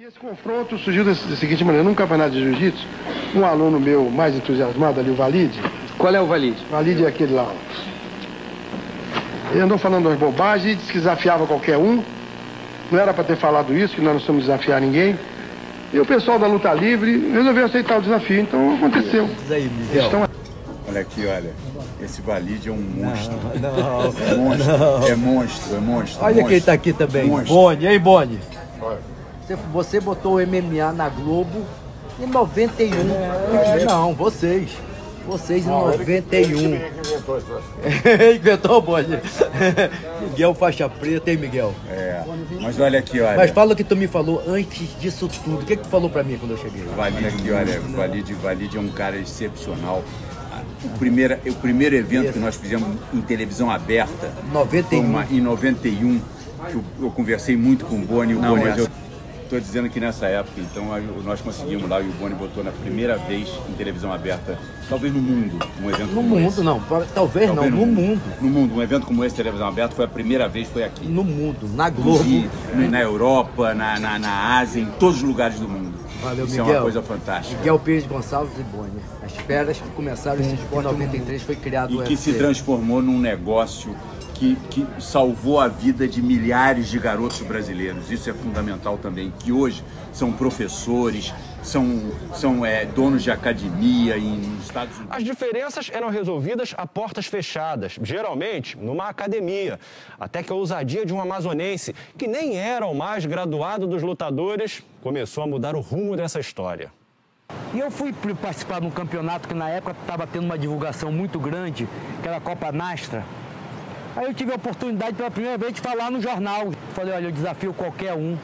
Esse confronto surgiu da seguinte maneira: num campeonato de jiu-jitsu, um aluno meu mais entusiasmado ali, o Valide. Qual é o Valide? O Valide é aquele lá. Ele andou falando umas bobagens, disse que desafiava qualquer um. Não era para ter falado isso, que nós não somos desafiar ninguém. E o pessoal da luta livre resolveu aceitar o desafio, então aconteceu. Olha aqui, olha. Esse Valide é um monstro. Não. É monstro. Olha quem tá aqui também. Monstro. Boni, hein, Boni? Você botou o MMA na Globo em 91. Não, vocês. Vocês em 91. Inventou, Boni. Miguel faixa preta, hein, Miguel? É. Mas olha aqui, olha. Mas fala o que tu me falou antes disso tudo. O que tu falou pra mim quando eu cheguei? Olha aqui, olha. Valide é um cara excepcional. O primeiro evento que nós fizemos em televisão aberta 91. Em 91, que eu conversei muito com o Boni. Mas eu estou dizendo que nessa época, então, nós conseguimos lá e o Boni botou na primeira vez em televisão aberta, talvez no mundo, um evento no como mundo, esse. não. Talvez não, no mundo. No mundo, um evento como esse, televisão aberta, foi a primeira vez, foi aqui. No mundo, na Globo. Na Europa, na Ásia, em todos os lugares do mundo. Valeu, Isso Miguel. é uma coisa fantástica. Miguel Pires Gonçalves e Boni. As feras que começaram esse esporte em 93 foi criado e que se transformou num negócio que salvou a vida de milhares de garotos brasileiros. Isso é fundamental também, que hoje são professores, são donos de academia nos Estados Unidos. As diferenças eram resolvidas a portas fechadas, geralmente numa academia. Até que a ousadia de um amazonense, que nem era o mais graduado dos lutadores, começou a mudar o rumo dessa história. E eu fui participar de um campeonato que na época estava tendo uma divulgação muito grande, que era a Copa Nastra. Aí eu tive a oportunidade pela primeira vez de falar no jornal. Falei, olha, eu desafio qualquer um,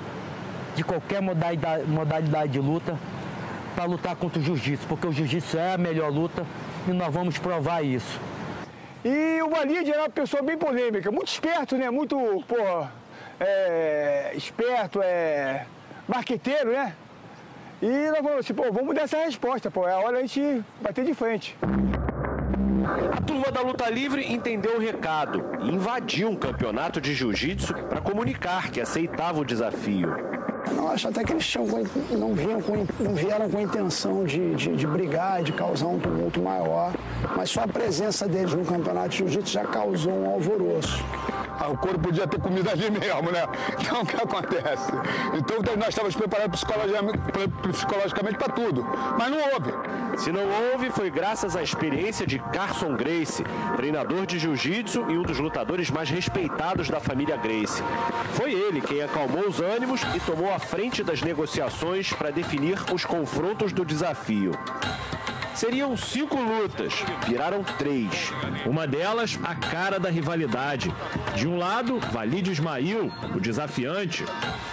de qualquer modalidade de luta, para lutar contra o jiu-jitsu, porque o jiu-jitsu é a melhor luta e nós vamos provar isso. E o Valide era uma pessoa bem polêmica, muito esperto, né? Muito, esperto, marqueteiro, né? E nós falamos assim, vamos dar essa resposta, é a hora a gente bater de frente. A turma da luta livre entendeu o recado e invadiu um campeonato de jiu-jitsu para comunicar que aceitava o desafio. Eu acho até que eles não vieram com a intenção de brigar, de causar um tumulto maior, mas só a presença deles no campeonato de jiu-jitsu já causou um alvoroço. O couro podia ter comido ali mesmo, né? Então o que acontece? Então nós estávamos preparados psicologicamente para tudo, mas não houve. Se não houve, foi graças à experiência de Carson Gracie, treinador de jiu-jitsu e um dos lutadores mais respeitados da família Gracie. Foi ele quem acalmou os ânimos e tomou a frente das negociações para definir os confrontos do desafio. Seriam 5 lutas, viraram 3. Uma delas, a cara da rivalidade. De um lado, Valide Ismail, o desafiante.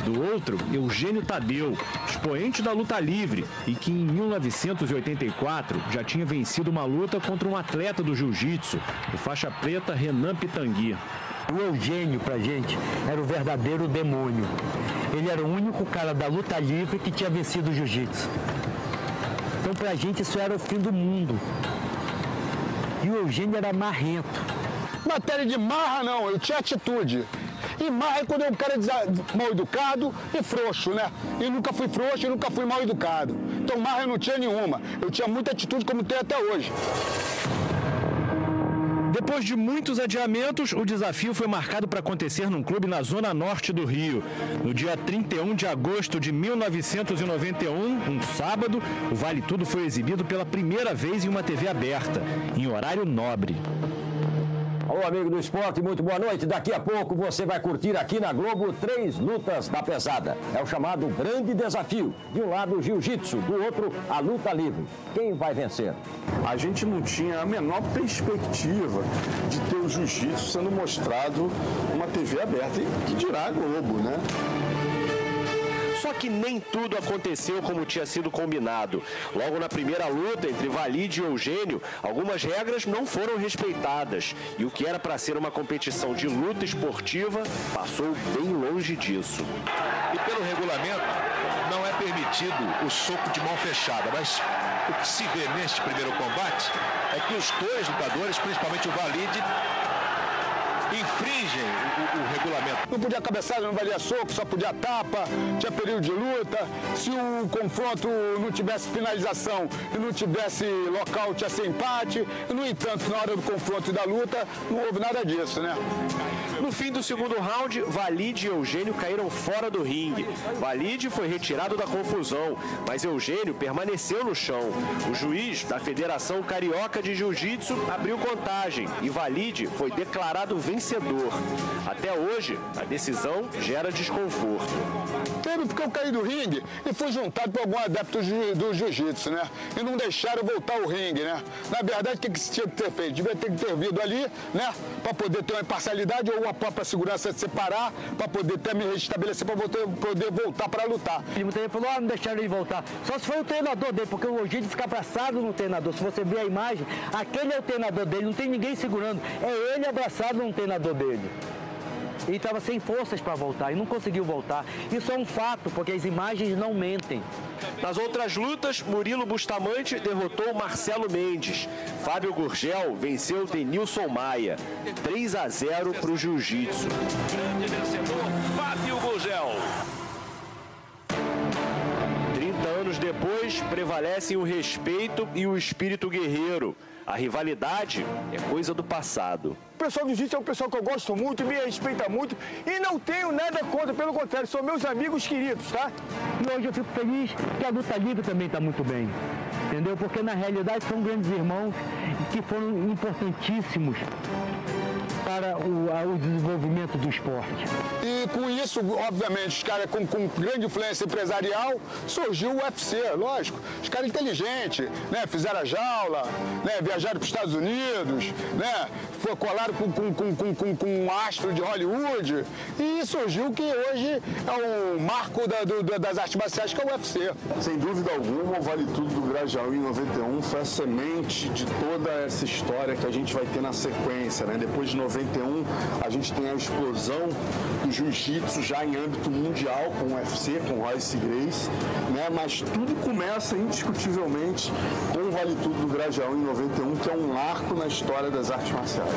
Do outro, Eugênio Tadeu, expoente da luta livre e que em 1984 já tinha vencido uma luta contra um atleta do jiu-jitsu, o faixa preta Renan Pitangui. O Eugênio, pra gente, era o verdadeiro demônio. Ele era o único cara da luta livre que tinha vencido o jiu-jitsu. Então, pra gente, isso era o fim do mundo. E o Eugênio era marrento. Matéria de marra, não. Eu tinha atitude. E marra é quando é um cara mal educado e frouxo, né? E nunca fui frouxo e nunca fui mal educado. Então, marra eu não tinha nenhuma. Eu tinha muita atitude, como tenho até hoje. Depois de muitos adiamentos, o desafio foi marcado para acontecer num clube na zona norte do Rio. No dia 31 de agosto de 1991, um sábado, o Vale Tudo foi exibido pela primeira vez em uma TV aberta, em horário nobre. Alô, amigo do esporte, muito boa noite. Daqui a pouco você vai curtir aqui na Globo 3 lutas da pesada. É o chamado grande desafio. De um lado o jiu-jitsu, do outro a luta livre. Quem vai vencer? A gente não tinha a menor perspectiva de ter o jiu-jitsu sendo mostrado numa TV aberta. E que dirá a Globo, né? Só que nem tudo aconteceu como tinha sido combinado. Logo na primeira luta entre Valide e Eugênio, algumas regras não foram respeitadas. E o que era para ser uma competição de luta esportiva passou bem longe disso. E pelo regulamento, não é permitido o soco de mão fechada. Mas o que se vê neste primeiro combate é que os dois lutadores, principalmente o Valide, infringem o regulamento. Não podia cabeçada, não valia soco, só podia tapa, tinha período de luta. Se o confronto não tivesse finalização e não tivesse local, tinha ser empate. No entanto, na hora do confronto e da luta, não houve nada disso, né? No fim do segundo round, Valide e Eugênio caíram fora do ringue. Valide foi retirado da confusão, mas Eugênio permaneceu no chão. O juiz da Federação Carioca de Jiu-Jitsu abriu contagem e Valide foi declarado vencedor. Até hoje, a decisão gera desconforto. Teve porque eu caí do ringue e fui juntado por algum adepto do jiu-jitsu, né? E não deixaram voltar ao ringue, né? Na verdade, o que se tinha que ter feito? Devia ter que ter vindo ali, né? Para poder ter uma imparcialidade ou a própria segurança separar, para poder até me restabelecer, para poder voltar para lutar. E muita gente falou, não deixaram ele voltar. Só se foi o treinador dele, porque o Eugênio fica abraçado no treinador. Se você ver a imagem, aquele é o treinador dele, não tem ninguém segurando. É ele abraçado no treinador dele. Ele estava sem forças para voltar e não conseguiu voltar. Isso é um fato, porque as imagens não mentem. Nas outras lutas, Murilo Bustamante derrotou Marcelo Mendes. Fábio Gurgel venceu Denilson Maia. 3-0 para o jiu-jitsu. Grande vencedor, Fábio Gurgel. 30 anos depois, prevalecem o respeito e o espírito guerreiro. A rivalidade é coisa do passado. O pessoal do jiu-jitsu é um pessoal que eu gosto muito, me respeita muito e não tenho nada contra, pelo contrário, são meus amigos queridos, tá? E hoje eu fico feliz que a luta livre também está muito bem, entendeu? Porque na realidade são grandes irmãos que foram importantíssimos para o desenvolvimento do esporte. E com isso, obviamente, os caras com grande influência empresarial, surgiu o UFC, lógico. Os caras inteligentes, né? Fizeram a jaula, né? Viajaram para os Estados Unidos, né? Colaram com um astro de Hollywood. E surgiu que hoje é o marco das artes marciais, que é o UFC. Sem dúvida alguma, o Vale Tudo do Grajaú em 91 foi a semente de toda essa história que a gente vai ter na sequência, né? Depois de 91, a gente tem a explosão do jiu-jitsu já em âmbito mundial com o UFC, com o Royce Gracie, né? Mas tudo começa indiscutivelmente com o Vale Tudo do Grajaú em 91, que é um marco na história das artes marciais.